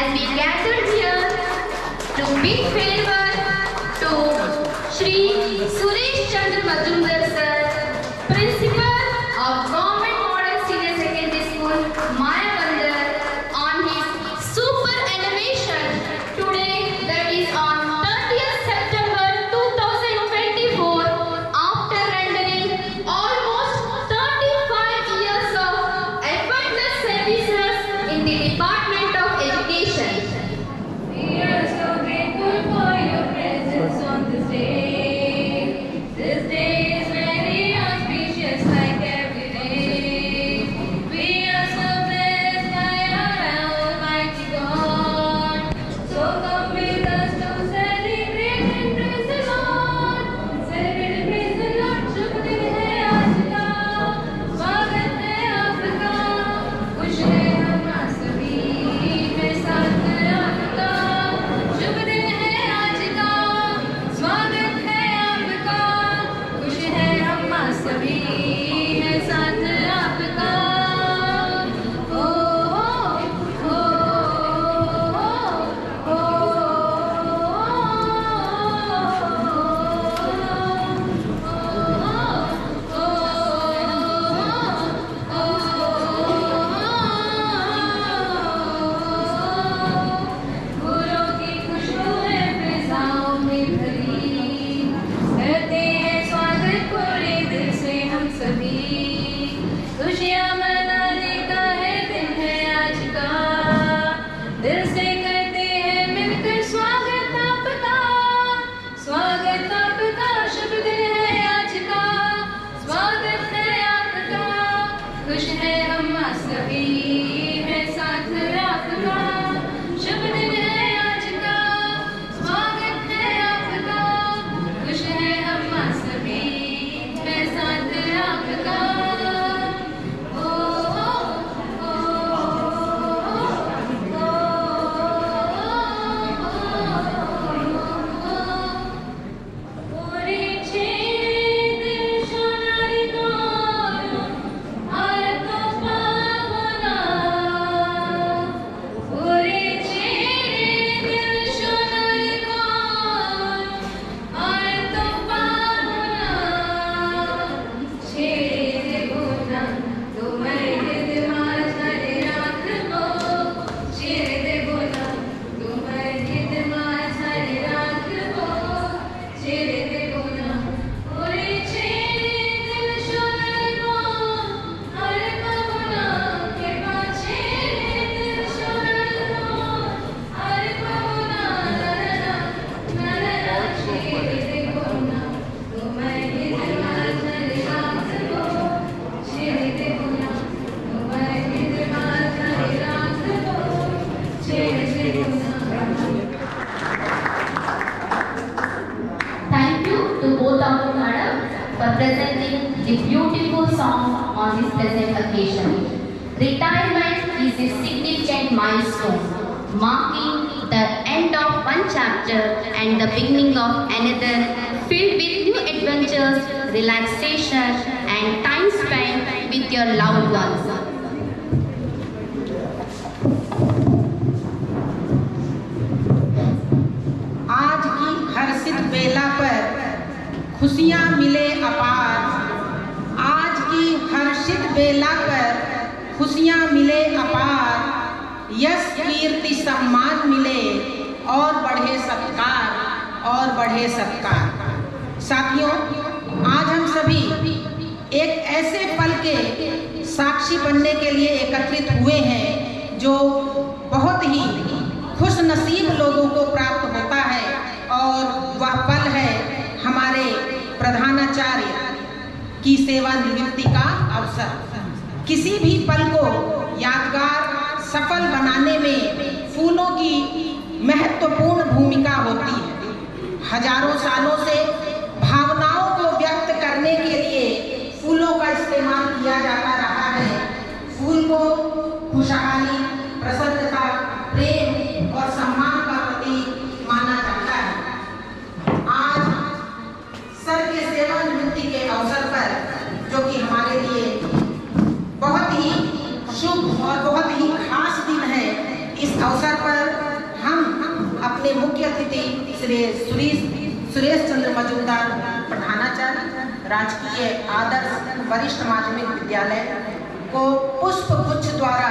and we gathered here to bid farewell to Shri Suresh Chandra Majumdar sir, Principal of Government Model Senior Secondary School, Mayabandar, on his superannuation today, that is on 30th September 2024, after rendering almost 35 years of effortless services in the Department of Education. We are so grateful for your presence on this day. This day is very auspicious like every day. We are so blessed by our Almighty God. So come with us to celebrate and praise the Lord. Celebrate and praise the Lord. शुभ दिन है आज का, स्वागत है आपका, खुश है हम सभी में साथ आपका। शुभ दिन है आज का, स्वागत है आपका, खुश है हम सभी में साथ आपका। ओ ओ फूलों की खुशबू है फिजाओं में भरी, करते हैं स्वागत पूरे दिल से हम सभी। खुशियाँ मनाने का है दिन है आज का, दिल से करते हैं मिलकर स्वागत आपका, स्वागत आपका। शुभ दिन है आज का, स्वागत है आपका, खुश है हम सभी है साथ आपका। शुभ दिन है आज का, स्वागत है आपका, खुश है हम सभी है साथ आपका। ओ ओ पूरे छेद सोनारी गोरो और तो पावना, पूरे छेद सोनारी गोरो और तो पावना, छेद गुना तुम्हारे माझे राखबो, छेद गुना तुम्हारे माझे राखबो, छेद गुना पूरे छेद सोनारी गोरो और पावना के पाछे सोनारी गोरो और पावना नरना नरना, छेद गुना तुम्हारे माझे राखबो, छेद गुना तुम्हारे माझे राखबो, छेद गुना। Thank you to both of you, madam, for presenting the beautiful song on this present occasion. Retirement is a significant milestone, marking the end of one chapter and the beginning of another, filled with new adventures, relaxation, and time spent with your loved ones. आज की हर्षित बेला पर खुशियाँ मिले अपार, आज की हर्षित बेला पर खुशियाँ मिले अपार, यश कीर्ति सम्मान मिले और बढ़े सत्कार, और बढ़े सत्कार। साथियों, आज हम सभी एक ऐसे पल के साक्षी बनने के लिए एकत्रित हुए हैं जो बहुत ही खुश नसीब लोगों को प्राप्त होता है, और वह पल है हमारे प्रधानाचार्य की सेवानिवृत्ति का अवसर। किसी भी पल को यादगार सफल बनाने में फूलों की महत्वपूर्ण भूमिका होती है। हजारों सालों से भावनाओं को व्यक्त करने के लिए फूलों का इस्तेमाल किया जाता रहा है। फूल को खुशहाली, प्रसन्नता, प्रेम और सम्मान का प्रतीक माना जाता है। आज सर के सेवानिवृत्ति के अवसर पर, जो कि हमारे लिए बहुत ही शुभ और बहुत ही खास दिन है, इस अवसर पर हम अपने मुख्य अतिथि श्री सुरेश चंद्र मजूमदार प्रधानाचार्य राजकीय आदर्श वरिष्ठ माध्यमिक विद्यालय को पुष्प गुच्छ द्वारा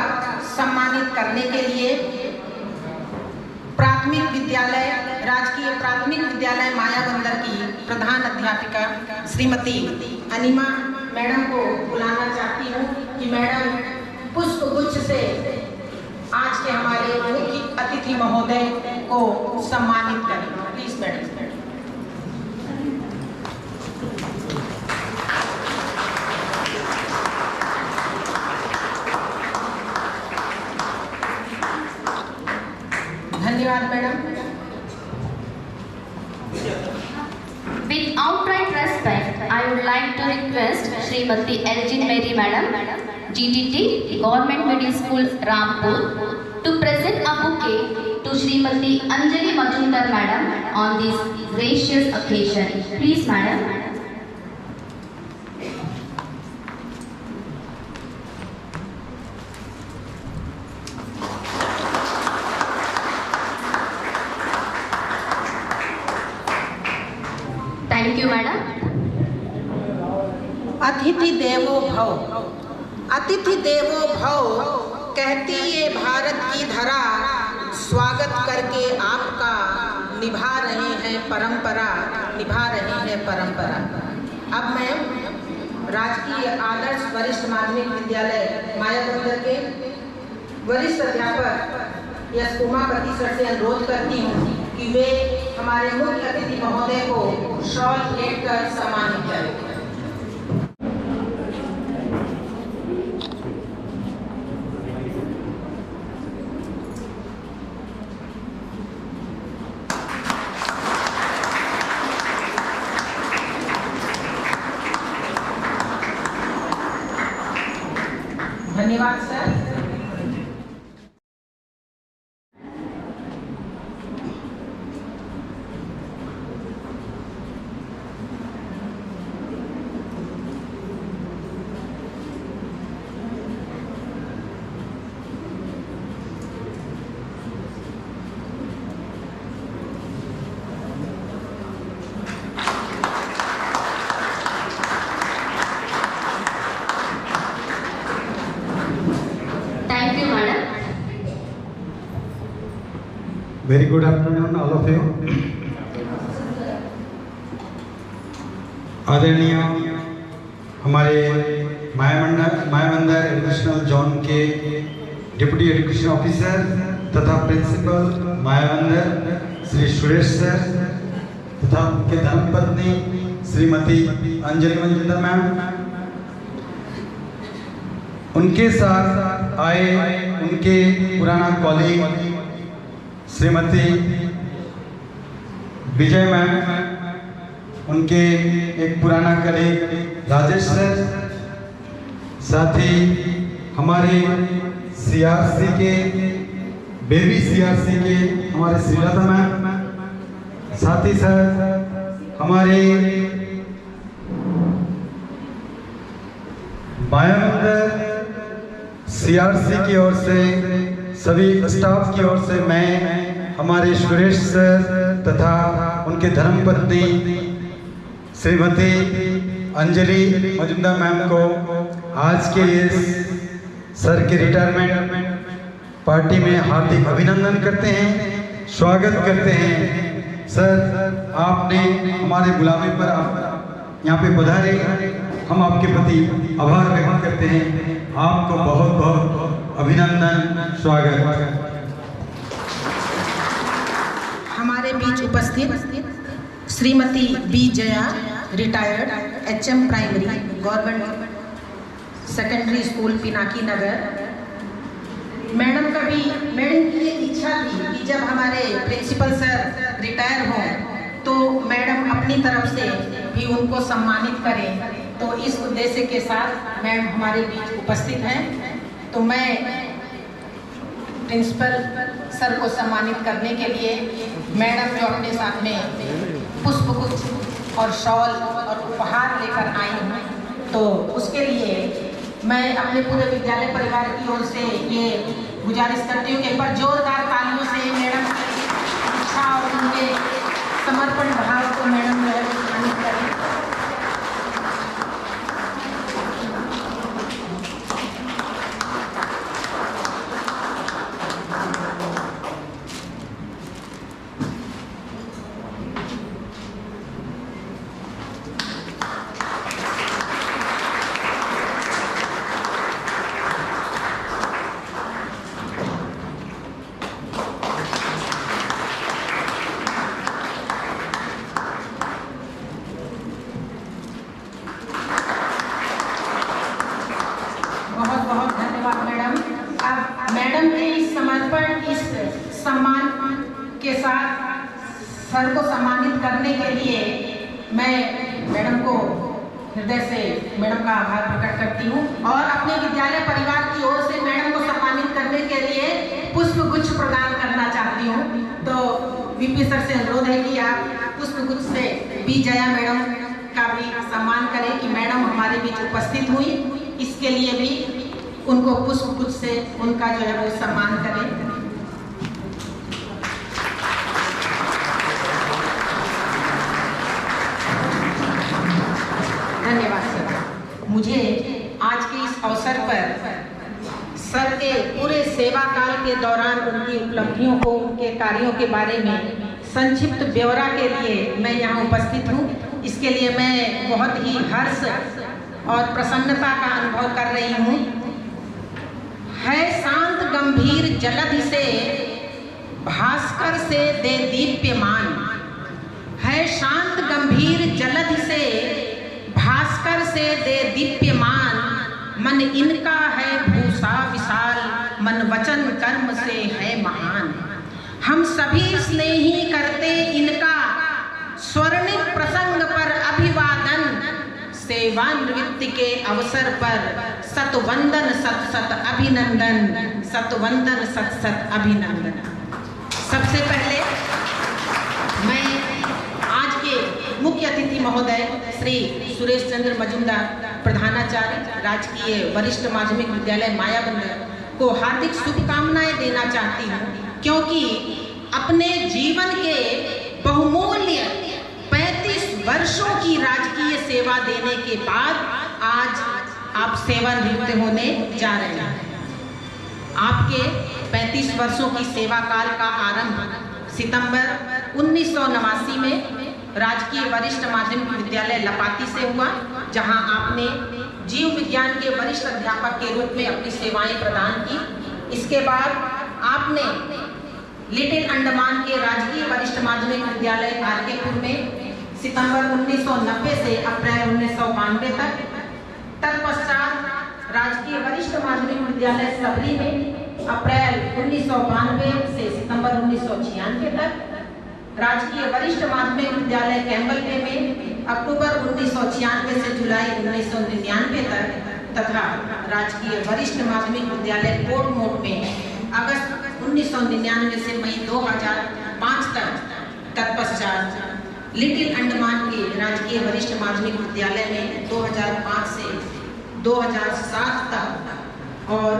सम्मानित करने के लिए राजकीय प्राथमिक विद्यालय मायाबंदर की प्रधान अध्यापिका श्रीमती अनिमा मैडम को बुलाना चाहती हूँ कि मैडम पुष्प गुच्छ से आज के हमारे मुख्य अतिथि महोदय को सम्मानित करें। Please madam. धन्यवाद madam. With outright respect, I would like to request Srimati Elgin Mary Madam, GTT, Government Middle School, Rampur, to present a bouquet to Srimati Anjali Majumdar Madam on this gracious occasion. Please, Madam. Thank you, Madam. अतिथि देवो भव, अतिथि देवो भव कहती ये भारत की धरा, स्वागत करके आपका निभा रहे हैं परंपरा, निभा रहे हैं परंपरा। अब मैं राजकीय आदर्श वरिष्ठ माध्यमिक विद्यालय मायाबंदर के वरिष्ठ अध्यापक एस उमापति सर से अनुरोध करती हूँ कि वे हमारे मुख्य अतिथि महोदय को शॉल भेंट कर सम्मानित करें। धन्यवाद sir. Very good afternoon, all of you. आदरणीय हमारे मायाबंदर एजुकेशनल जोन के डिप्टी एजुकेशन ऑफिसर तथा प्रिंसिपल मायाबंदर श्री सुरेश सर तथा उनके धर्मपत्नी श्रीमती अंजलि मंजुंदर मैम, उनके साथ आए उनके पुराना कॉलीग श्रीमती विजय मैम, उनके एक पुराना कलीग राजेश सर, साथ ही हमारे सीआरसी के बेबी सीआरसी के हमारे श्रीलता मैम, साथ ही सर हमारे मायाबंदर सीआरसी की ओर से सभी स्टाफ की ओर से मैं हमारे सुरेश सर तथा उनके धर्मपत्नी श्रीमती अंजलि मजुमदार मैम को आज के इस सर के रिटायरमेंट पार्टी में हार्दिक अभिनंदन करते हैं, स्वागत करते हैं। सर आपने हमारे बुलावे पर आप यहाँ पे पधारे, हम आपके प्रति आभार व्यक्त करते हैं। आपको बहुत बहुत अभिनंदन, स्वागत। हमारे बीच उपस्थित Shrimati B Jaya, retired HM primary government secondary school Pinaki Nagar. Madam की ये इच्छा थी कि जब हमारे प्रिंसिपल सर रिटायर हों तो मैडम अपनी तरफ से भी उनको सम्मानित करें, तो इस उद्देश्य के साथ मैम हमारे बीच उपस्थित हैं। तो मैं प्रिंसिपल सर को सम्मानित करने के लिए मैडम जो अपने साथ में पुष्पगुच्छ और शॉल और उपहार लेकर आई हैं, तो उसके लिए मैं अपने पूरे विद्यालय परिवार की ओर से ये गुजारिश करती हूँ कि एक बार जोरदार तालियों से मैडम की इच्छा और उनके समर्पण भाव को मैडम जो है सम्मानित करें। बहुत बहुत धन्यवाद मैडम। अब मैडम के इस समर्पण, इस सम्मान के साथ सर को सम्मानित करने के लिए मैं मैडम को हृदय से मैडम का आभार प्रकट करती हूँ और अपने विद्यालय परिवार की ओर से मैडम को सम्मानित करने के लिए पुष्प गुच्छ प्रदान करना चाहती हूँ। तो वीपी सर से अनुरोध है कि आप पुष्प गुच्छ से बी जया मैडम का भी सम्मान करें कि मैडम हमारे बीच उपस्थित हुई, इसके लिए भी उनको पुष्प गुच्छ से उनका जो है वो सम्मान करें। धन्यवाद सर। मुझे आज के इस अवसर पर सर के पूरे सेवा काल के दौरान उनकी उपलब्धियों को, उनके कार्यों के बारे में संक्षिप्त ब्यौरा के लिए मैं यहाँ उपस्थित हूँ। इसके लिए मैं बहुत ही हर्ष और प्रसन्नता का अनुभव कर रही हूँ। है शांत गंभीर जलधि से भास्कर से दे दीप्यमान, है शांत गंभीर जलधि से भास्कर से दे दीप्यमान, मन इनका है भूषा विशाल, मन वचन कर्म से है महान। हम सभी स्नेही करते इनका स्वर्णिम प्रसंग पर अभिवादन, सेवानिवृत्ति के अवसर पर सतवंदन सत सत अभिनंदन, सतवंदन सत सत अभिनंदन। सबसे पहले मैं आज के मुख्य अतिथि महोदय श्री सुरेश चंद्र मजुमदार प्रधानाचार्य राजकीय वरिष्ठ माध्यमिक विद्यालय मायाबंदर को हार्दिक शुभकामनाएं देना चाहती हूँ, क्योंकि अपने जीवन के बहुमूल्य 35 वर्षों की राजकीय सेवा देने के बाद आज आप सेवानिवृत्त होने जा रहे हैं। आपके 35 वर्षों की सेवा काल का आरंभ सितंबर 1989 में राजकीय वरिष्ठ माध्यमिक विद्यालय लपाती से हुआ, जहां आपने जीव विज्ञान के वरिष्ठ अध्यापक के रूप में अपनी सेवाएं प्रदान की। इसके बाद आपने लिटिल अंडमान के राजकीय वरिष्ठ माध्यमिक विद्यालय आरकेपुर में सितंबर 1990 से अप्रैल 1992 तक, तत्पश्चात राजकीय वरिष्ठ माध्यमिक विद्यालय सबरी में अप्रैल 1992 से सितंबर 1996 तक, राजकीय वरिष्ठ माध्यमिक विद्यालय कैंबल पे में अक्टूबर 1996 से जुलाई 1999 तक, तथा राजकीय वरिष्ठ माध्यमिक विद्यालय कोटमोट में अगस्त 1999 से मई 2005 तक, तत्पश्चात लिटिल अंडमान के राजकीय वरिष्ठ माध्यमिक विद्यालय में 2005 से 2007 तक और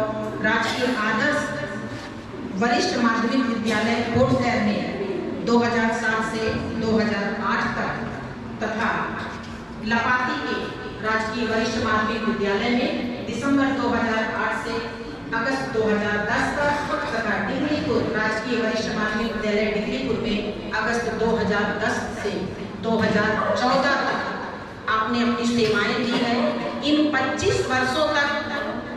राजकीय आदर्श वरिष्ठ माध्यमिक विद्यालय कोटशहर में 2007 से 2008 तक, तथा लपाती के राजकीय वरिष्ठ माध्यमिक विद्यालय में दिसंबर 2008 से अगस्त 2010 तक, तथा डिग्रीपुर राजकीय वरिष्ठ माध्यमिक विद्यालय डिग्रीपुर में अगस्त 2010 से 2014 तक आपने अपनी सेवाएं दी है। इन 25 वर्षों तक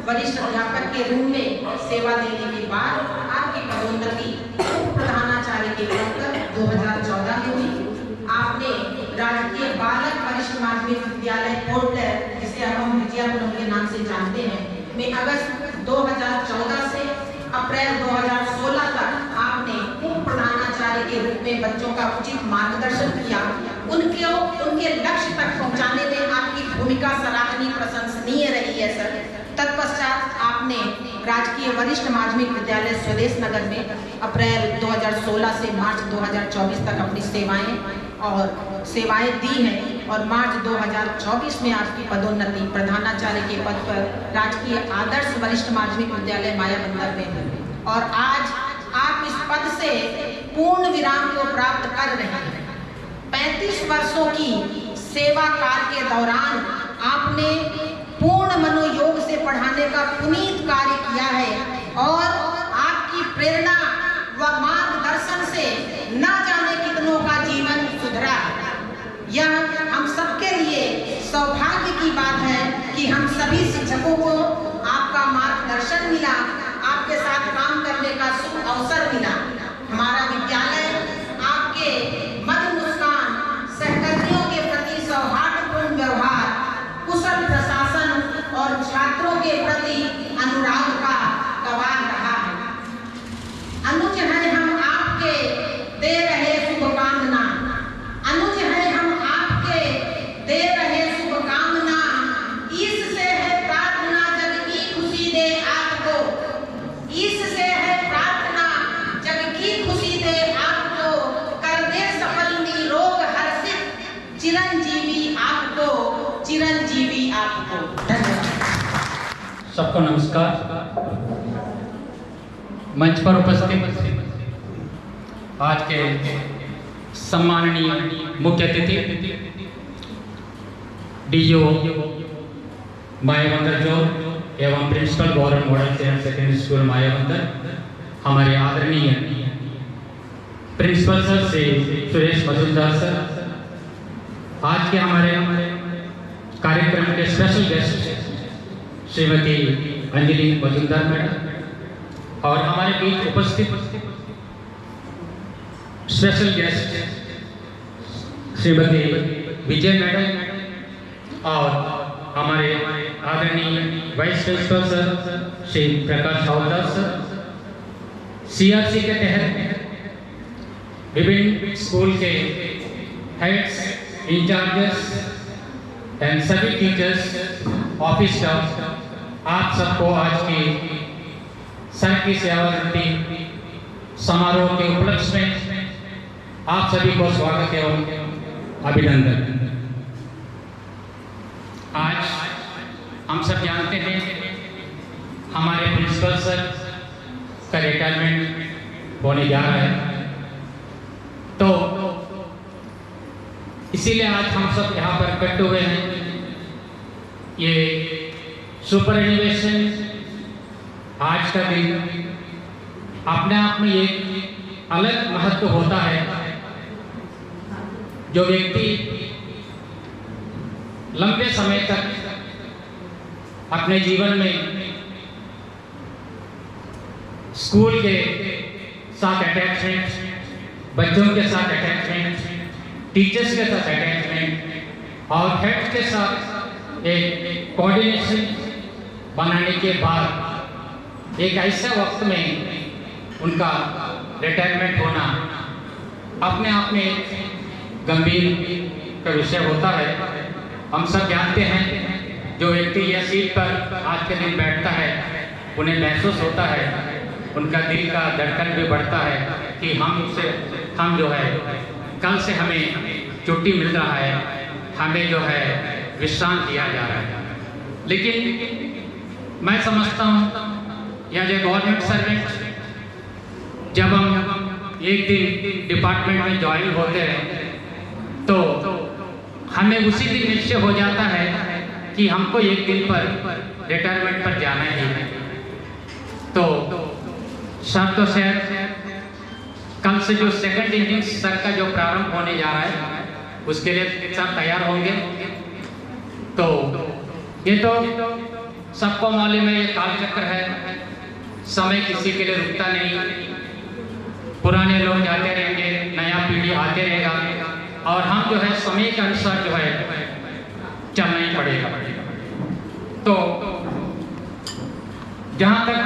वरिष्ठ अध्यापक के रूप में सेवा देने के बाद आपकी पदोन्नति उप प्रधानाचार्य के पद पर 2014 में हुई। आपने राजकीय बालक वरिष्ठ माध्यमिक विद्यालय पोर्टलर, जिसे अब हम विजयापुरम के नाम से जानते हैं, में अगस्त 2014 से अप्रैल 2016 तक आपने उप प्रधानाचार्य के रूप में बच्चों का उचित मार्गदर्शन किया। उनके लक्ष्य तक पहुंचाने में आपकी भूमिका सराहनीय प्रशंसनीय रही है सर। तत्पश्चात आपने राजकीय वरिष्ठ माध्यमिक विद्यालय स्वदेश नगर में अप्रैल 2016 से मार्च 2024 तक अपनी सेवाएं दी हैं और मार्च 2024 में आपकी पदोन्नति प्रधानाचार्य के पद पर राजकीय आदर्श वरिष्ठ माध्यमिक विद्यालय मायाबंदर में और आज आप इस पद से पूर्ण विराम को प्राप्त कर रहे हैं। 35 वर्षों की सेवा काल के दौरान आपने पूर्ण मनोयोग से पढ़ाने का पुनीत कार्य किया है और आपकी प्रेरणा व मार्गदर्शन से न जाने कितनों का जीवन सुधरा। यह हम सबके लिए सौभाग्य की बात है कि हम सभी शिक्षकों को आपका मार्गदर्शन मिला, आपके साथ काम करने का शुभ अवसर मिला। हमारा विद्यालय आपके मधुर मुस्कान, सहकर्मियों के प्रति सौहार्दपूर्ण व्यवहार, कुशल प्रशासन और छात्रों के प्रति अनुराग का गवाह रहा है। अनुज है हम आपके दे रहे शुभकामना, अनुज है हम आपके दे रहे शुभकामना, इससे है प्रार्थना जग की खुशी दे आपको, इससे है प्रार्थना जग की खुशी दे आपको, कर दे सफल निरोग हर्षित चिरंजीवी आपको, चिरंजीवी आपको। धन्यवाद। सबको नमस्कार। मंच पर उपस्थित आज के सम्माननीय मुख्य अतिथि डीओ मायाबंदर जोर एवं principal government model secondary school Mayabunder, हमारे आदरणीय principal sir Shri Suresh Majumdar sir, आज के हमारे कार्यक्रम के special guest Shrimati Anjali Majumdar madam और हमारे बीच उपस्थित special guest Shrimati Vijay madam और हमारे आदरणीय vice principal sir Shri Prakash Hawaldar sir, CRC के तहत विभिन्न स्कूल के हेड्स, इंचार्जेस एंड सभी टीचर्स, ऑफिस स्टाफ, आप सबको आज की सर की सेवावृत्ति समारोह के उपलक्ष्य में आप सभी को स्वागत एवं अभिनंदन। आज हम सब जानते हैं हमारे प्रिंसिपल सर का रिटायरमेंट होने जा रहा है, तो इसीलिए आज हम सब यहाँ पर इकट्ठे हुए हैं। ये सुपर एनिवर्सरी आज का दिन अपने आप में एक अलग महत्व होता है। जो व्यक्ति लंबे समय तक अपने जीवन में स्कूल के साथ अटैचमेंट, बच्चों के साथ अटैचमेंट, टीचर्स के साथ अटैचमेंट और हेड्स के साथ एक कोऑर्डिनेशन बनाने के बाद एक ऐसे वक्त में उनका रिटायरमेंट होना अपने आप में गंभीर का विषय होता है। हम सब जानते हैं जो व्यक्ति यह सीट पर आज के दिन बैठता है उन्हें महसूस होता है, उनका दिल का धड़कन भी बढ़ता है कि हम जो है कल से हमें छुट्टी मिल रहा है, हमें जो है विश्राम दिया जा रहा है। लेकिन मैं समझता हूँ या जो गवर्नमेंट सर्वेंट जब हम एक दिन डिपार्टमेंट में ज्वाइन होते हैं तो हमें उसी दिन निश्चय हो जाता है कि हमको एक दिन पर रिटायरमेंट पर जाना ही है। तो सर तो सर कल से जो सेकंड इनिंग्स सर का जो प्रारंभ होने जा रहा है उसके लिए सर तैयार होंगे। तो ये तो सबको मालूम है, ये कालचक्र है, समय किसी के लिए रुकता नहीं। पुराने लोग जाते रहेंगे, नया पीढ़ी आते रहेगा और हम जो है समय के अनुसार जो है चलना ही पड़ेगा। तो जहाँ तक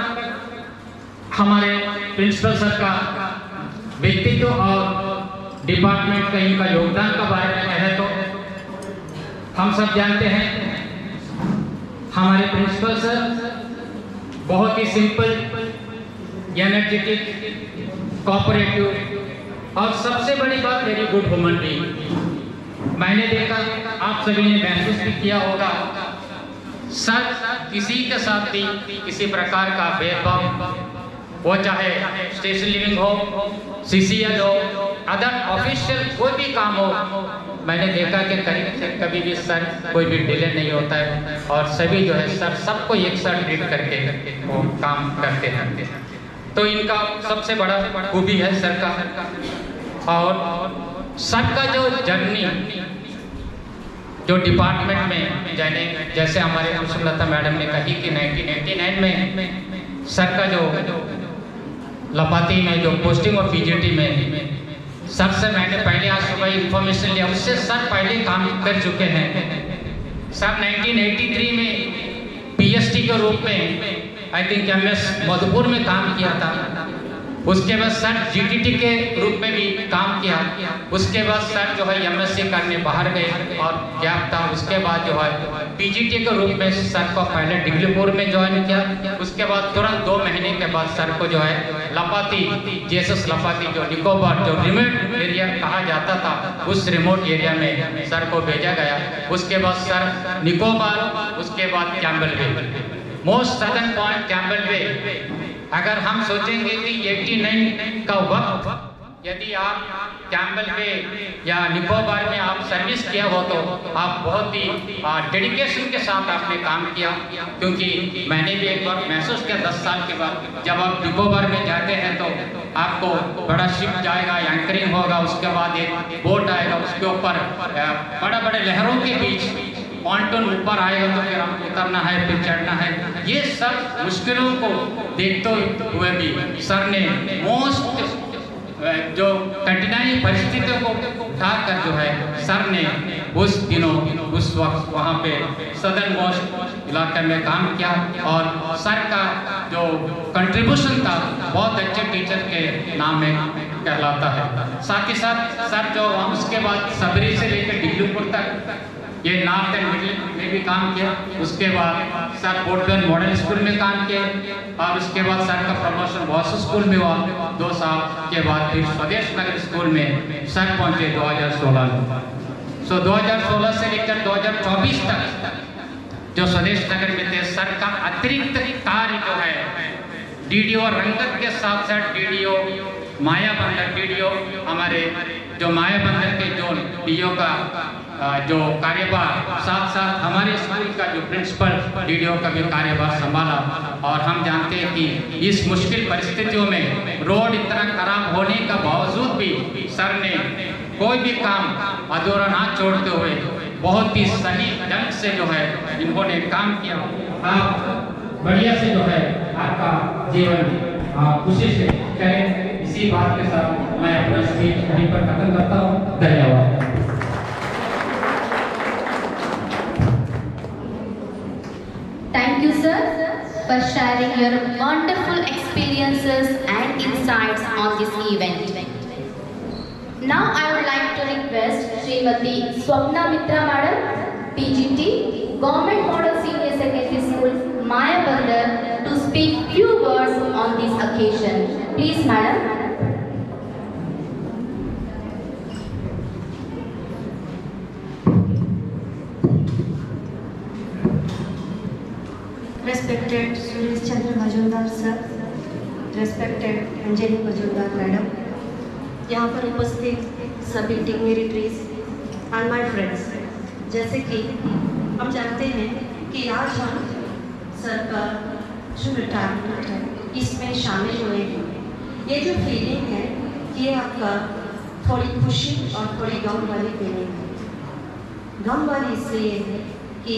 हमारे प्रिंसिपल सर का व्यक्तित्व और डिपार्टमेंट का इनका योगदान का बारे में है तो हम सब जानते हैं हमारे प्रिंसिपल सर बहुत ही सिंपल, एनर्जेटिक, कोऑपरेटिव और सबसे बड़ी बात वेरी गुड ह्यूमन बीइंग। मैंने देखा, आप सभी ने महसूस भी किया होगा, सर किसी के साथ भी किसी प्रकार का भेदभाव वो चाहे स्टेशन लिविंग हो, CCL हो, अदर ऑफिशियल कोई भी काम हो, मैंने देखा कि करीब से कभी भी सर कोई भी डिले नहीं होता है और सभी जो है सर सबको एक साथ रीड करके वो काम करते हैं। तो इनका सबसे बड़ा खूबी है सर का। और सर का जो जर्नी जो डिपार्टमेंट में जैसे हमारे कुसुमलता मैडम ने कही कि 1989 में सर का जो लपाती में जो पोस्टिंग और PGT में सर से मैंने पहले आज सुबह इंफॉर्मेशन लिया, उससे सर पहले काम कर चुके हैं। सर 1983 में PhD के रूप में आई थिंक MS मधुपुर में काम किया था। उसके बाद सर GTT के रूप में भी काम किया। उसके बाद सर जो है MSc करने बाहर गए और गैप था। उसके बाद जो है PGT के रूप में सर को पहले डिग्लीपुर में ज्वाइन किया। उसके बाद तुरंत 2 महीने के बाद सर को जो है लपाती JSS लपाती जो निकोबार जो रिमोट एरिया कहा जाता था, उस रिमोट एरिया में सर को भेजा गया। उसके बाद सर निकोबार, उसके बाद कैम्बल वे, मोस्ट सदर्न पॉइंट कैम्बल वे। अगर हम सोचेंगे कि 89 का वक्त यदि आप कैम्बल वे या निकोबार में आप सर्विस किया हो तो आप बहुत ही डेडिकेशन के साथ आपने काम किया, क्योंकि मैंने भी एक बार महसूस किया 10 साल के बाद जब आप निकोबार में जाते हैं तो आपको बड़ा शिप जाएगा, एंकरिंग होगा, उसके बाद एक बोट आएगा, उसके ऊपर बड़े लहरों के बीच पॉइंटन ऊपर आएगा तो फिर हमको उतरना है, फिर चढ़ना है। ये सब मुश्किलों को देखते हुए भी सर ने मोस्ट जो कठिनाई परिस्थितियों को उठाकर जो है सर ने उस दिनों उस वक्त वहाँ पे सदर्न मोस्ट इलाके में काम किया और सर का जो कंट्रीब्यूशन था बहुत अच्छे टीचर के नाम में कहलाता है। साथ ही साथ सर जो उसके बाद सबरी से लेकर डिग्लीपुर तक ये नॉर्थ एंड मिडिल में भी काम किया। उसके बाद सर बोर्डगंज मॉडल स्कूल में काम किए और उसके बाद सर का प्रमोशन बॉस स्कूल में हुआ। 2 साल के बाद फिर स्वदेश नगर स्कूल में सर पहुंचे 2016 में। 2016 से लेकर 2024 तक जो स्वदेश नगर में थे, सर का अतिरिक्त कार्य जो है DDO रंगत के साथ साथ DDO माया बंदर, DDO हमारे जो माया बंदर के जो DDO का जो कार्यभार, साथ साथ हमारे स्कूल का जो प्रिंसिपल DDO का भी कार्यभार संभाला। और हम जानते हैं कि इस मुश्किल परिस्थितियों में रोड इतना खराब होने का बावजूद भी सर ने कोई भी काम अधूरा ना छोड़ते हुए बहुत ही सही ढंग से जो है इन्होंने काम किया। आप बढ़िया से जो है आपका जीवन खुशी से करें। इसी बात के साथ मैं अपना स्पीच यहीं पर खत्म करता हूँ। धन्यवाद। Thank you, sir, for sharing your wonderful experiences and insights on this event. Now, I would like to request Srimati Swapna Mitra Madam, PGT, Government Model Senior Secondary School, Maya Bandar, to speak few words on this occasion. Please, Madam. Respected Suresh Chandra Majumdar sir, respected Anjali Majumdar madam, यहाँ पर उपस्थित सभी dignitaries and my friends, जैसे कि हम जानते हैं कि आज हम सर का जो रिटायरमेंट है इसमें शामिल हुए हैं। ये जो फीलिंग है ये आपका थोड़ी खुशी और थोड़ी गम वाली फीलिंग है। गम वाली इसलिए है कि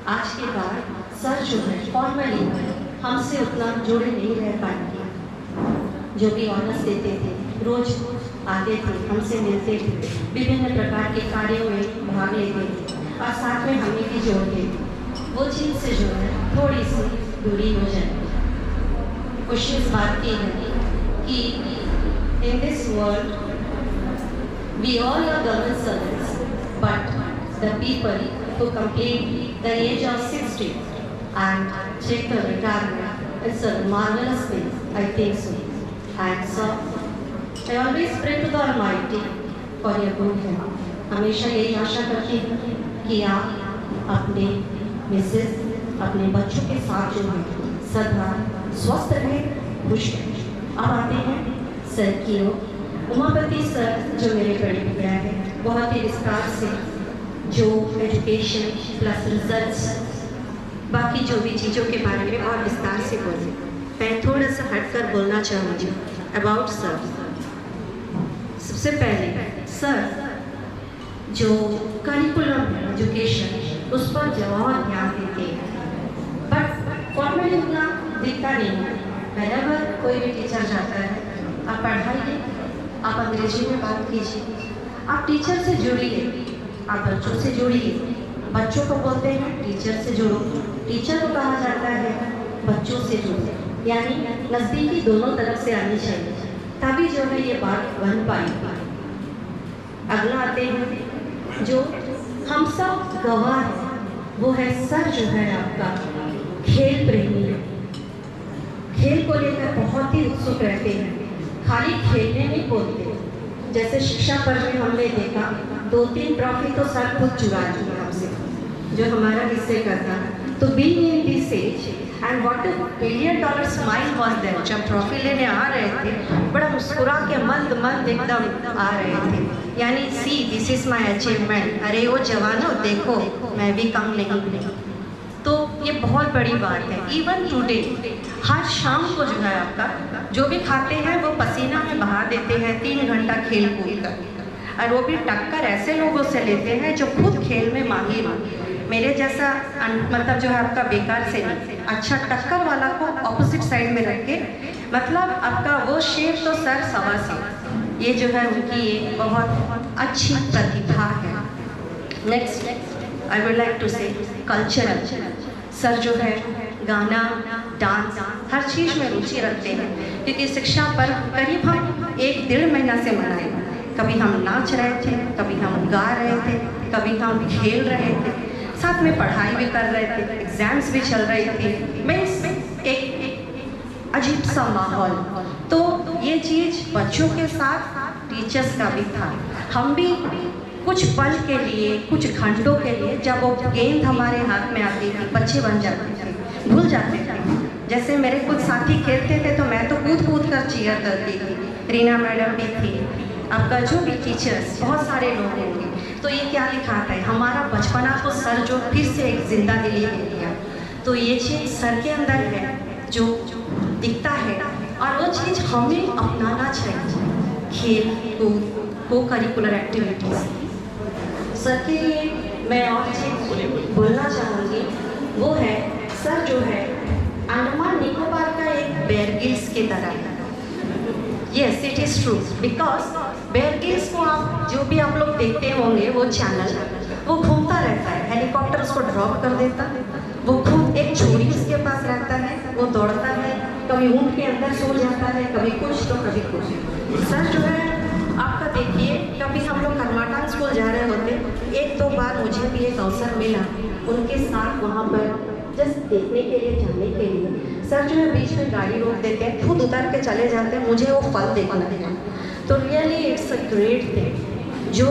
आज के बाद सर जो है फॉर्मली हमसे उतना जुड़े नहीं रह पाएंगे। जो भी ऑनर्स देते थे, रोज आते थे, हमसे मिलते थे, विभिन्न प्रकार के कार्यों में भाग लेते थे और साथ में हमें भी जोड़ते थे। वो चीज़ से जो है थोड़ी सी दूरी हो जाए। खुशी इस बात की है कि in this world we all are government servants, but the people who complete the age of 60 and take the retirement, it's a marvelous thing, I think so. And so, I always pray to the Almighty for your good health. हमेशा यही आशा करती हूँ कि आप अपने Mrs, अपने बच्चों के साथ जो है सदा स्वस्थ रहें, खुश हैं। अब आते हैं सर की ओर। उमापति सर जो मेरे बड़े भैया है, बहुत ही विस्तार से जो एजुकेशन प्लस रिजल्ट्स बाकी जो भी चीज़ों के बारे में बहुत विस्तार से बोले। मैं थोड़ा सा हटकर बोलना चाहूँगी अबाउट सर। सबसे पहले सर जो करिकुलम है एजुकेशन उस पर बहुत ध्यान देते हैं, बट फॉर्मली उतना दिखता नहीं है। whenever कोई भी टीचर जाता है, आप पढ़ाइए, आप अंग्रेजी में बात कीजिए, आप टीचर से जुड़िए, आप बच्चों से जुड़िए। बच्चों को बोलते हैं टीचर से जुड़ो, टीचर को कहा जाता है बच्चों से जुड़ो, यानी नज़दीकी दोनों तरफ से आनी चाहिए, तभी जो है ये बात बन पाएगी। अगला आते हैं जो हम सब गवाह हैं, वो है सर जो है आपका खेल प्रेमी है। खेल को लेकर बहुत ही उत्सुक रहते हैं, खाली खेलने नहीं बोलते। जैसे शिक्षा पर्व में हमने देखा 2-3 ट्रॉफी तो सर खुद चुरा दी हमसे, जो हमारा हिस्से का था। तो being in this age and what a $1 billion smile was there, जब ट्रॉफी लेने आ रहे थे बड़ा मुस्कुरा के मंद एकदम आ रहे थे, यानी see this is my achievement, अरे वो जवानों देखो मैं भी कम नहीं। तो ये बहुत बड़ी बात है। इवन टुडे हर शाम को जो है आपका जो भी खाते हैं वो पसीना में बहा देते हैं 3 घंटा खेल कूद कर, और वो भी टक्कर ऐसे लोगों से लेते हैं जो खुद खेल में माहिर हो। मेरे जैसा मतलब जो है आपका बेकार से नहीं, अच्छा टक्कर वाला को ऑपोजिट साइड में रख के, मतलब आपका वो शेर तो सर सवा से, ये जो है उनकी ये बहुत अच्छी प्रतिभा है। Next I would like to say cultural sir जो है गाना डांस हर चीज़ में रुचि रखते हैं, क्योंकि शिक्षा पर करीब हम 1-1.5 महीना से मनाए। कभी हम नाच रहे थे, कभी हम गा रहे थे, कभी हम खेल रहे थे, साथ में पढ़ाई भी कर रहे थे, एग्जाम्स भी चल रहे थे। मैं एक अजीब सा माहौल। तो ये चीज़ बच्चों के साथ टीचर्स का भी था। हम भी कुछ पल के लिए, कुछ घंटों के लिए, जब वो गेंद हमारे हाथ में आती थी, बच्चे बन जाते थे, भूल जाते थे। जैसे मेरे कुछ साथी खेलते थे तो मैं तो कूद कर चीयर करती थी, रीना मैडम भी थी, आपका जो भी टीचर्स, बहुत सारे लोग होंगे। तो ये क्या दिखाता है, हमारा बचपना को सर जो फिर से एक जिंदा दिली दे दिया। तो ये चीज़ सर के अंदर है जो दिखता है, और वो चीज़ हमें अपनाना चाहिए। खेल कूद को करिकुलर एक्टिविटीज़ सर के लिए मैं और चीज़ बोलना चाहूँगी, वो है सर जो है अंडमान निकोबार का एक बेयर ग्रिल्स की तरह है। Yes it is true, because Bear Grylls को आप जो भी आप लोग देखते होंगे वो चैनल, वो घूमता रहता है, हेलीकॉप्टर उसको ड्रॉप कर देता है, वो खुद एक छोरी उसके पास रहता है, वो दौड़ता है, कभी ऊँट के अंदर सो जाता है, कभी कुछ तो कभी कुछ। सर जो है आपका देखिए, कभी हम लोग कर्माटांग स्कूल जा रहे होते, 1-2 बार मुझे भी एक अवसर मिला उनके साथ वहाँ पर जस्ट देखने के लिए, जाने के लिए। सर जो है बीच में गाड़ी रोक देते हैं, खुद उतर के चले जाते हैं, मुझे वो फल देखना है। तो really it's a great thing, जो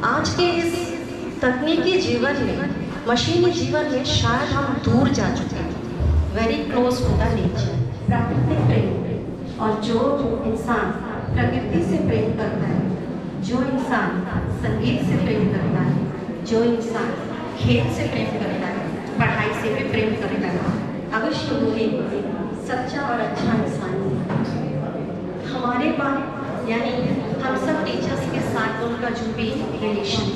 आज के इस तकनीकी जीवन में, मशीनी जीवन में शायद हम दूर जा चुके हैं। Very close to the nature, प्राकृतिक प्रेम। और जो इंसान प्रकृति से प्रेम करता है, जो इंसान संगीत से प्रेम करता है, जो इंसान खेल से प्रेम करता है, पढ़ाई से भी प्रेम करता है, अवश्य वो एक सच्चा और अच्छा इंसान है। हमारे पास यानी हम सब टीचर्स के साथ उनका जो भी रिलेशन,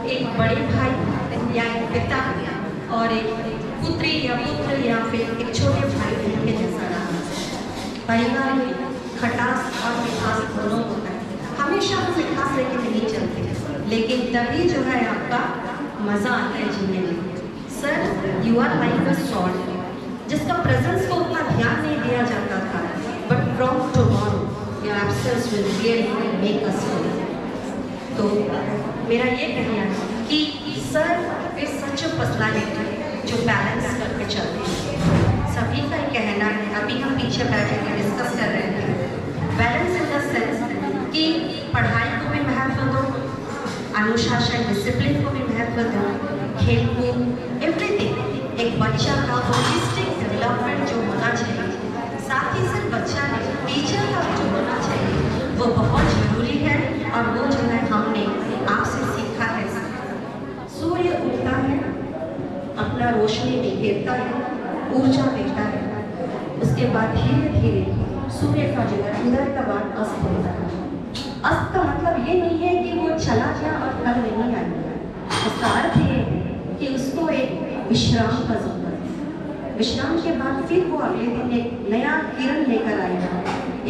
एक बड़े भाई या एक पिता और एक पुत्री या पुत्र या फिर एक छोटे भाई बहन के जैसा रहा। परिवार में खटास और मिठास दोनों होता है, हमेशा हम मिठास लेके नहीं चलते, लेकिन तभी जो है आपका मज़ा आता है जीने में। Sir you are like a salt, जिसका प्रेजेंस को उतना ध्यान नहीं दिया जाता था, but from tomorrow your absence will really make us feel. तो मेरा ये कहना है कि sir is such a personality जो बैलेंस करके चलते हैं। सभी का ही कहना है, अभी हम पीछे बैठे के डिस्कस कर रहे थे, बैलेंस इन द सेंस कि पढ़ाई को भी महत्व दो, अनुशासन डिसिप्लिन को भी महत्व दो, खेल कूद एवरीथिंग। एक बच्चा का होलिस्टिक डेवलपमेंट जो होना चाहिए, साथ ही सिर्फ बच्चा है, टीचर का भी जो होना चाहिए वो बहुत ज़रूरी है। और वो जो है हमने आपसे सीखा है। सूर्य उगता है, अपना रोशनी बिखेरता है, ऊर्जा देता है, उसके बाद धीरे धीरे सूर्य का जो है उदय का बाद अस्त होता है। अस्त का मतलब ये नहीं है कि वो चला गया और कल नहीं आएगा। उसका अर्थ ये है कि उसको एक विश्राम का ज़रूरत है। विश्राम के बाद फिर वो अगले दिन एक नया किरण लेकर आएगा,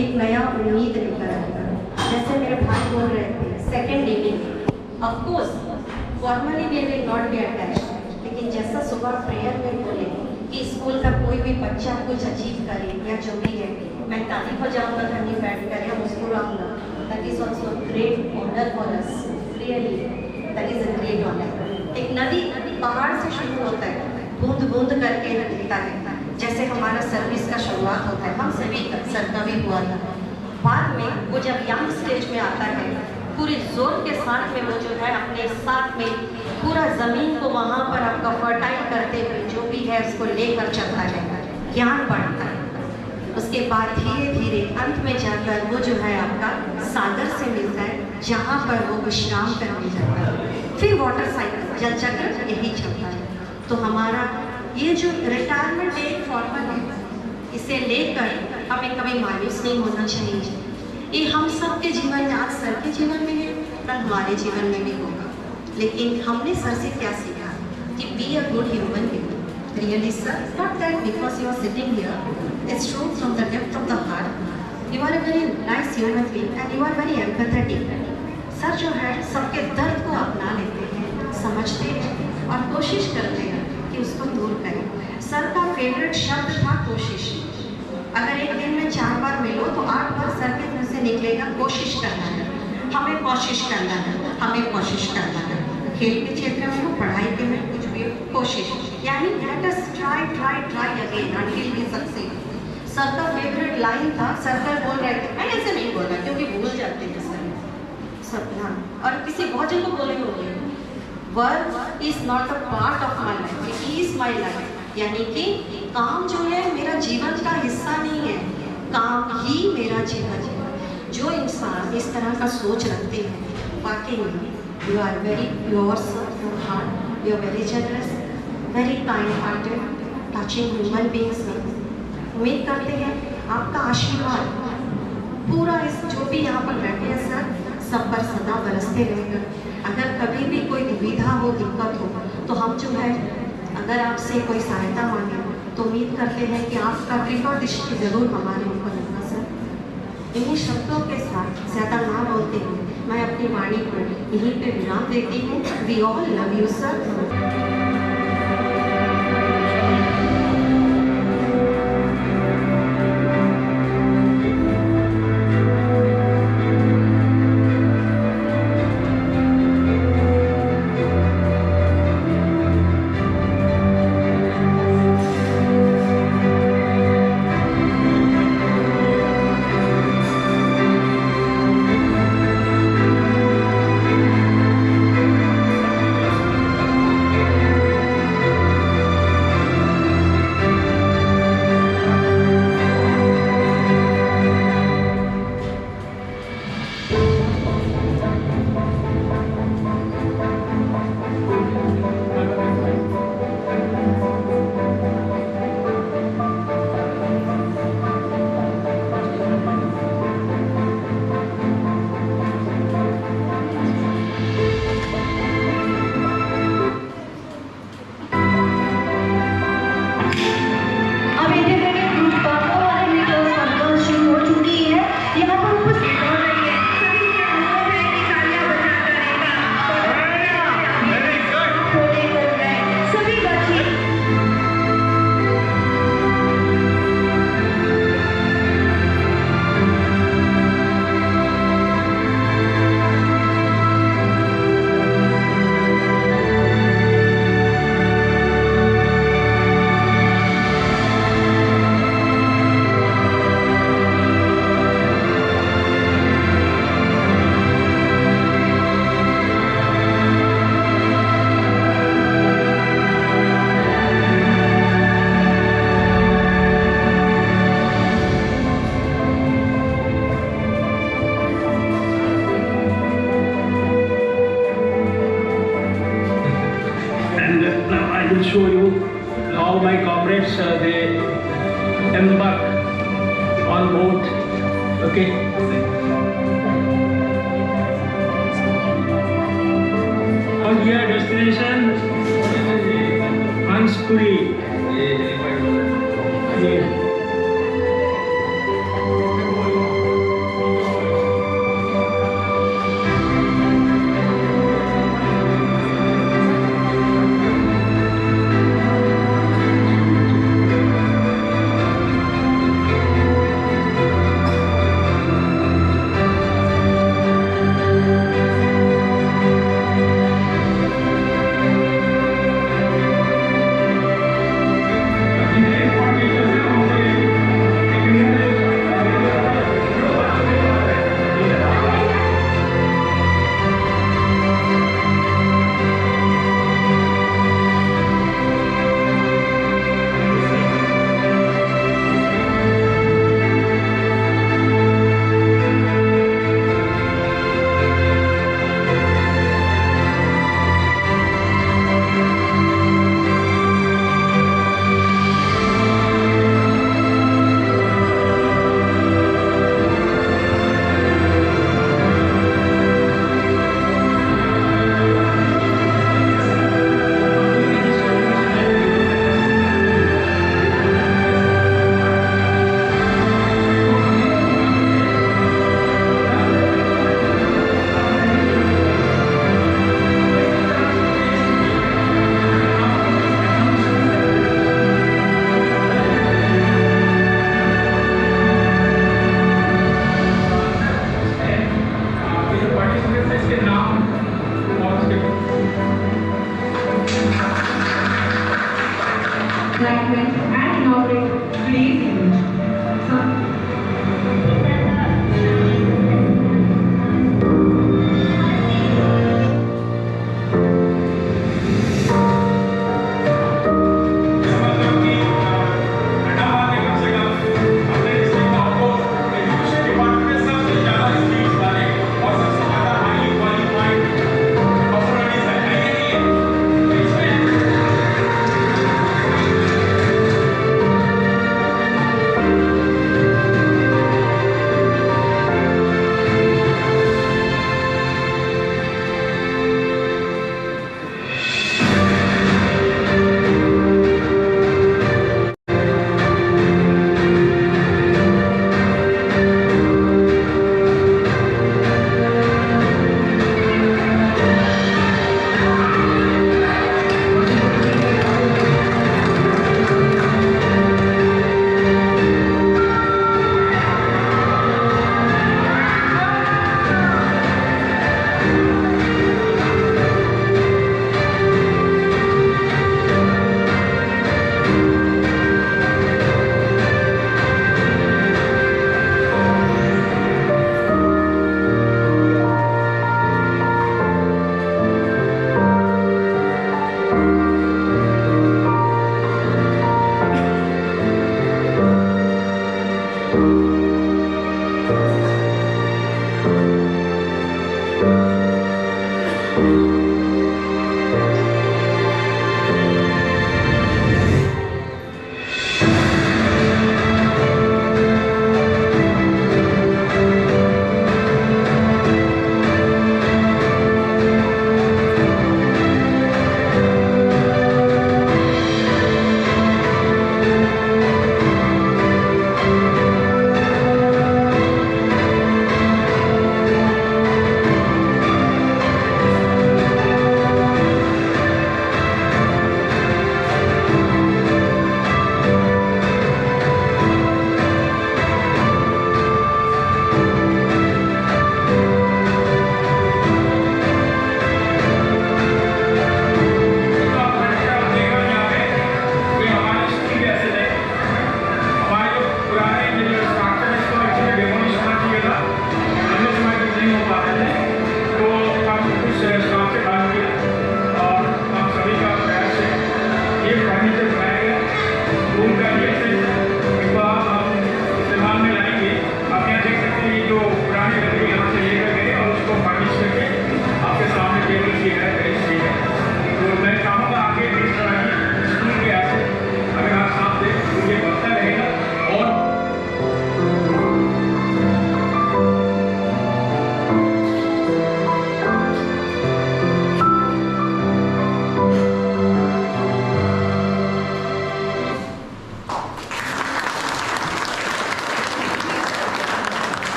एक नया उम्मीद लेकर आएगा। जैसे मेरे भाई बोल रहे थे second inning, of course formally we will not be attached, लेकिन जैसा सुबह प्रेयर में बोले कि स्कूल का कोई भी बच्चा कुछ अचीव करे या जो भी है, मैं ताली हो जाऊँगा, धनी बैठ कर या मुस्कुराऊँगा, that is also great honour for us, really that is a great honour. एक नदी पहाड़ से शुरू होता है, बूंद बूंद करके गिरता है, जैसे हमारा सर्विस का शुरुआत होता है, हम सभी का सर का भी हुआ था। बाद में वो जब यंग स्टेज में आता है, पूरे जोर के साथ में वो जो है अपने साथ में पूरा ज़मीन को वहाँ पर आपका फर्टाइल करते हुए जो भी है उसको लेकर चलता है, ज्ञान बढ़ता है। उसके बाद धीरे धीरे अंत में जाकर वो जो है आपका सागर से मिलता है, जहाँ पर वो विश्राम करने जाता है। फिर वाटर साइकिल जल चक्र यही चलता है। तो हमारा ये जो रिटायरमेंट एक फॉर्मल है, इसे लेकर हमें कभी मायूस नहीं होना चाहिए। ये हम सब के जीवन में, आज सर के जीवन में है, कल हमारे जीवन में भी होगा। लेकिन हमने सर से क्या सीखा कि be a good human being. Really sir, not that because you are sitting here, it's true from the depth of the heart. You are a very nice human being and you are very empathetic. Sir जो है सबके दर्द को अपना लेते हैं, समझते हैं और कोशिश करते हैं कि उसको दूर करें। सर का फेवरेट शब्द था कोशिश। अगर एक दिन में 4 बार मिलो तो 8 बार सर के मुंह से निकलेगा कोशिश करना है, हमें कोशिश करना है, हमें कोशिश करना है। खेल के क्षेत्र में हो, पढ़ाई के में, कुछ भी कोशिश, यानी let us try try try again until we succeed. Sir का फेवरेट लाइन था, सर का बोल रहे थे, मैंने ऐसे नहीं बोला क्योंकि भूल जाते हैं सर। हाँ, और किसी बहुत जन को बोले होंगे, work is not a part of my life, it is my life. यानी कि काम जो है मेरा जीवन का हिस्सा नहीं है, काम ही मेरा जीवन है। जो इंसान इस तरह का सोच रखते हैं, वाकई में you are very pure your heart, you are very generous, very kind hearted, touching human beings. उम्मीद करते हैं आपका आशीर्वाद पूरा इस जो भी यहाँ पर बैठे हैं सर, सब पर सदा बरसते रहेगा। अगर कभी भी कोई दुविधा हो, दिक्कत हो, तो हम जो है अगर आपसे कोई सहायता मांगे तो उम्मीद करते हैं कि आपका कृपा दृष्टि जरूर हमारे ऊपर होगा सर। इन्हीं शब्दों के साथ ज़्यादा ना बोलते हुए मैं अपनी वाणी को यहीं पे विराम देती हूँ। We all love you sir.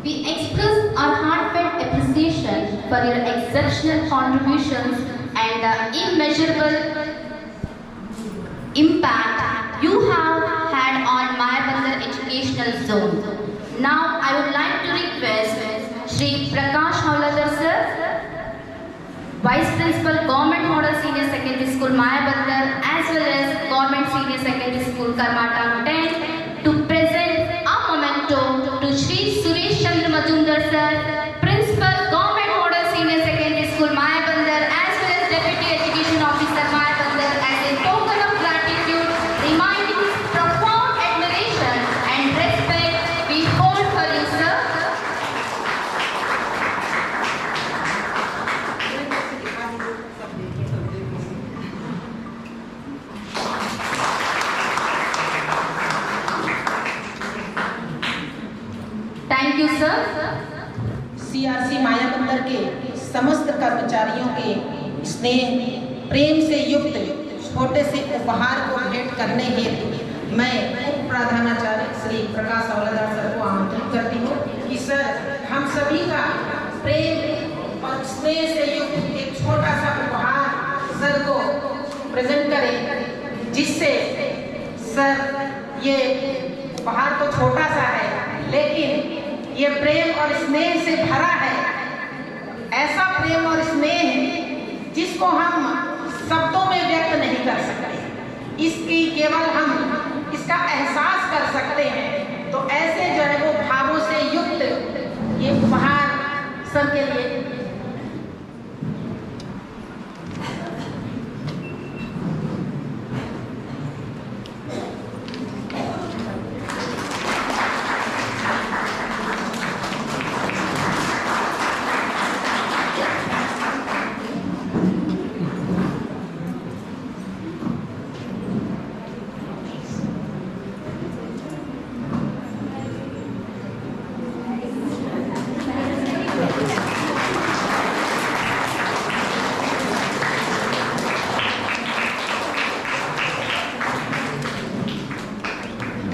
We express our heartfelt appreciation for your exceptional contributions and the immeasurable impact you have had on Mayabandar Educational Zone. Now I would like to request Shri Prakash Hauladar sir, Vice Principal, Government Model Senior Secondary School, Mayabandar, as well as Government Senior Secondary School, Karmatam 10, to present a memento to Shri Suresh Chandra Majumdar sir, Principal, Government Model Senior Secondary School, Mayabandar, as well as Deputy Education Officer, Mayabandar, as a token of gratitude, reminding his profound admiration and respect we hold for you, sir. Thank you, sir. CRC Mayabunder के समस्त कर्मचारियों के स्नेह प्रेम से युक्त छोटे से उपहार को भेंट करने हेतु मैं उप प्रधानाचार्य श्री प्रकाश हौलादार सर को आमंत्रित करती हूँ कि सर हम सभी का प्रेम और स्नेह से युक्त एक छोटा सा उपहार सर को प्रेजेंट करें, जिससे सर ये उपहार तो छोटा सा है लेकिन ये प्रेम और स्नेह से भरा है, ऐसा प्रेम और स्नेह जिसको हम शब्दों में व्यक्त नहीं कर सकते, इसकी केवल हम इसका एहसास कर सकते हैं। तो ऐसे जो है वो भावों से युक्त ये उपहार सर के लिए।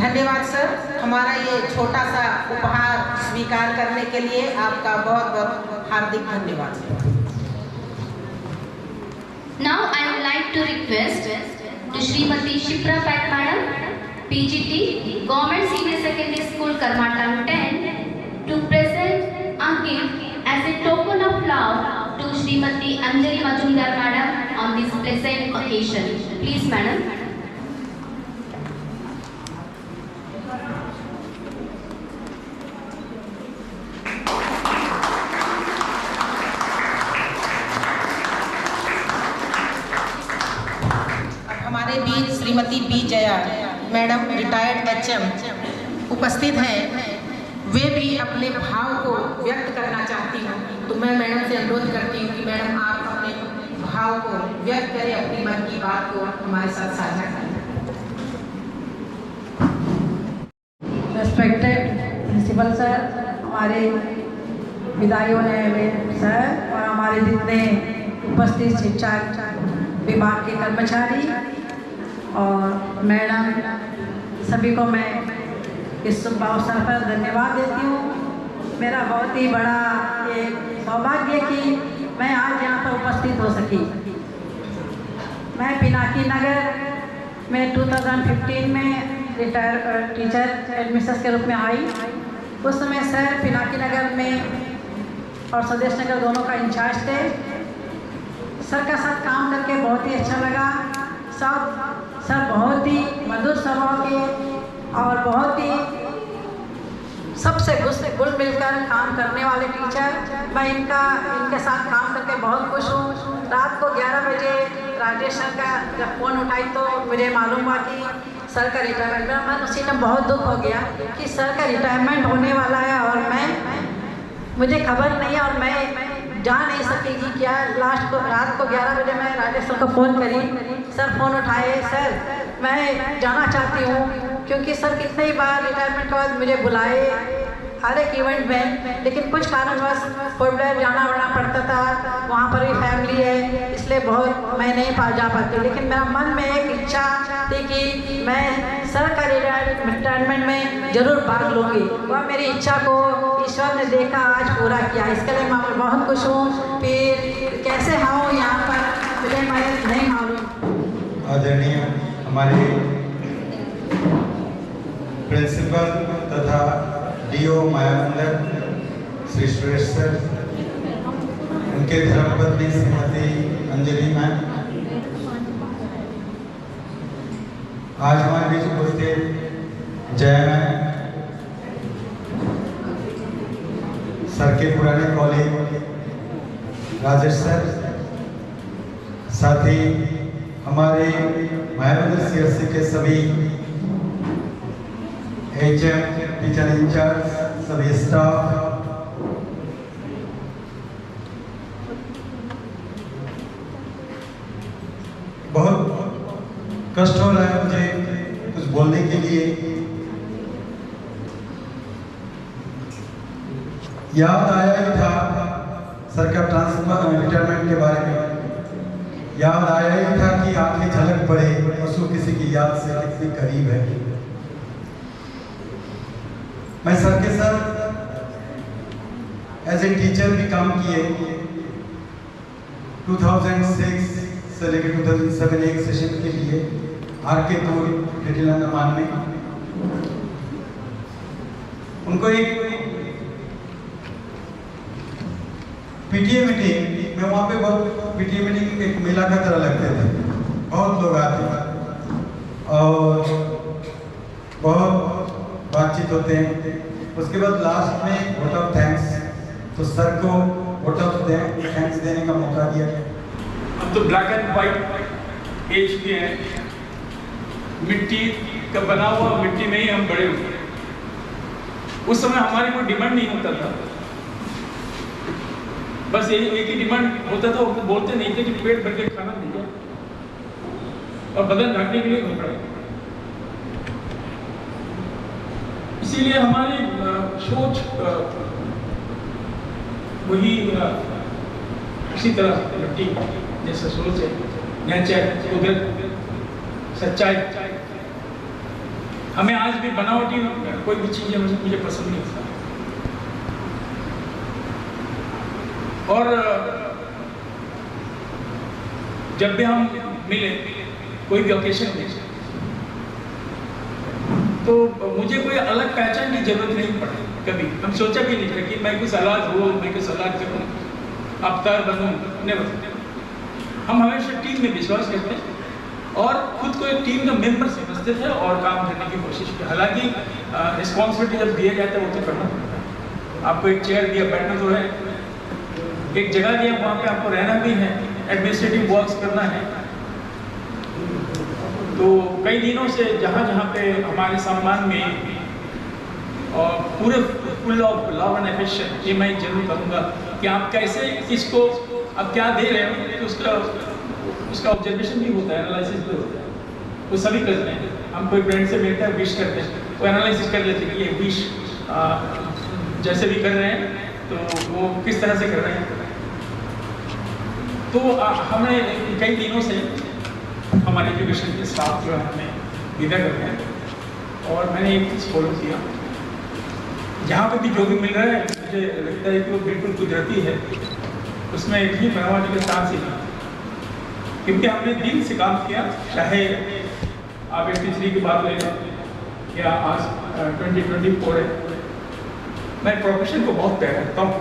धन्यवाद सर, हमारा ये छोटा सा उपहार स्वीकार करने के लिए आपका बहुत बहुत हार्दिक धन्यवाद। Now I would like to request to Srimati Shipra Paik Madam, PGT, Government Senior Secondary School, Karmatam 10, to present a gift as a token of love to Srimati Anjali Majumdar Madam on this present occasion. Please, Madam. हमारे बीच Shrimati B Jaya madam retired HM उपस्थित हैं, वे भी अपने भाव को व्यक्त करना चाहती हूँ। तो मैं मैडम से अनुरोध करती हूँ कि मैडम आप अपने भाव को व्यक्त करें, अपनी मन की बात को हमारे साथ साझा करें। रेस्पेक्टेड प्रिंसिपल सर, हमारे विदाई होने वाले सर और हमारे जितने उपस्थित शिक्षा विभाग के कर्मचारी और मैडम, सभी को मैं इस शुभ अवसर पर धन्यवाद देती हूँ। मेरा बहुत ही बड़ा एक सौभाग्य कि मैं आज यहाँ पर उपस्थित हो सकी। मैं पिनाकी नगर में 2015 में रिटायर टीचर एडमिशन के रूप में आई। उस समय सर पिनाकी नगर में और स्वदेश नगर दोनों का इंचार्ज थे। सर का साथ काम करके बहुत ही अच्छा लगा। सर बहुत ही मधुर स्वभाव के और बहुत ही सबसे घुल मिलकर काम करने वाले टीचर। मैं इनके साथ काम करके बहुत खुश हूँ। रात को 11 बजे राजेश सर का जब फ़ोन उठाई तो मुझे मालूम हुआ कि सर का रिटायरमेंट, मेरा मन उसी टाइम बहुत दुख हो गया कि सर का रिटायरमेंट होने वाला है और मुझे खबर नहीं है और मैं जा नहीं सकेगी क्या। लास्ट को रात को 11 बजे मैं राजेश सर को फ़ोन करी, सर फ़ोन उठाए, सर मैं जाना चाहती हूँ, क्योंकि सर कितने ही बार रिटायरमेंट के बाद मुझे बुलाए, हर एक इवेंट में, लेकिन कुछ कारणवश पोर्टब्लेयर जाना वाना पड़ता था, वहाँ पर भी फैमिली है, इसलिए बहुत मैं नहीं जा पाती। लेकिन मेरा मन में एक इच्छा थी कि मैं सर का रिटायरमेंट में ज़रूर भाग लूँगी। वह मेरी इच्छा को ईश्वर ने देखा, आज पूरा किया। इसके लिए मैं बहुत खुश हूँ। फिर कैसे हूँ यहाँ पर मुझे मैं नहीं मालूम। आदरणीय हमारे प्रिंसिपल तथा डीओ मायामंडल श्री सुरेश सर, उनके धर्मपत्नी श्रीमती अंजलि मैम, आज हमारे बीच उपस्थित जय मैम, सर के पुराने कॉलेज राजेश सर, साथ ही हमारे मायामंडल सीआरसी के सभी एचएम, टीचर इंचार्ज, सभी स्टाफ, बहुत कष्ट हो रहा है मुझे कुछ बोलने के लिए। याद आया ही था सर का रिटायरमेंट के बारे में, याद आया ही था कि आंखें झलक पड़े पशु किसी की याद से कितनी करीब है। मैं सर के साथ एज ए टीचर भी काम किए। 2006 से लेकर 2007 एक सेशन के लिए आरके टूर लिटिल अंडमान में उनको एक पीटीए मीटिंग में, वहाँ पे बहुत पीटीए मीटिंग एक मेला का तरह लगते थे, बहुत लोग आते और बहुत बातचीत होते हैं। उसके बाद लास्ट में वोट ऑफ थैंक्स, तो सर को वोट ऑफ थैंक्स देने का मौका दिया गया। अब तो ब्लैक एंड वाइट एज के हैं, मिट्टी का बना हुआ मिट्टी में ही हम बड़े हुए। उस समय हमारी कोई डिमांड नहीं होता था, बस एक ही डिमांड होता था, वो बोलते नहीं थे कि पेट भर के खाना दीजिए और बदन ढकने के लिए कपड़ा। इसीलिए हमारी सोच वही उसी तरह मिट्टी जैसा सोच है, नेचर, कुदरत, सच्चाई। हमें आज भी बनावटी कोई भी चीज़ मुझे पसंद नहीं होता। और जब भी हम मिले कोई भी ओकेशन में, तो मुझे कोई अलग पहचान की जरूरत नहीं पड़ी कभी। हम सोचा भी नहीं था कि मैं कुछ अलग हूँ, मैं कुछ अलग करूँ, अवतार बनूँ। हम हमेशा टीम में विश्वास करते हैं और खुद को एक टीम का मेंबर समझते थे और काम करने की कोशिश की। हालांकि रिस्पॉन्सिबिलिटी जब दिया जाता है वो तो करना पड़ता है। आपको एक चेयर दिया, बैठना तो है, एक जगह दिया, वहाँ पे आपको रहना भी है, एडमिनिस्ट्रेटिव वर्क्स करना है। तो कई दिनों से जहाँ जहाँ पे हमारे सम्मान में और पूरे full of love and affection, ये मैं जरूर कहूँगा कि आप कैसे इसको आप क्या दे रहे हो, तो उसका ऑब्जर्वेशन भी होता है, एनालिसिस भी होता है। वो सभी करते हैं। हम कोई फ्रेंड से मिलते हैं, विश करते हैं, वो एनालिसिस कर लेते हैं कि ये विश जैसे भी कर रहे हैं तो वो किस तरह से कर रहे हैं। तो हमें कई दिनों से हमारे एजुकेशन के स्टाफ जो है हमें विदा करते हैं और मैंने एक चीज़ फॉलो किया, जहाँ पे भी जो भी मिल रहा है मुझे लगता है कि वो बिल्कुल कुदरती है, उसमें एक ही बनावटी के साथ ही, क्योंकि हमने दिल से काम किया। चाहे आप 83 की बात ले लें या आज 2024 है, मैं प्रोफेशन को बहुत प्यार करता हूँ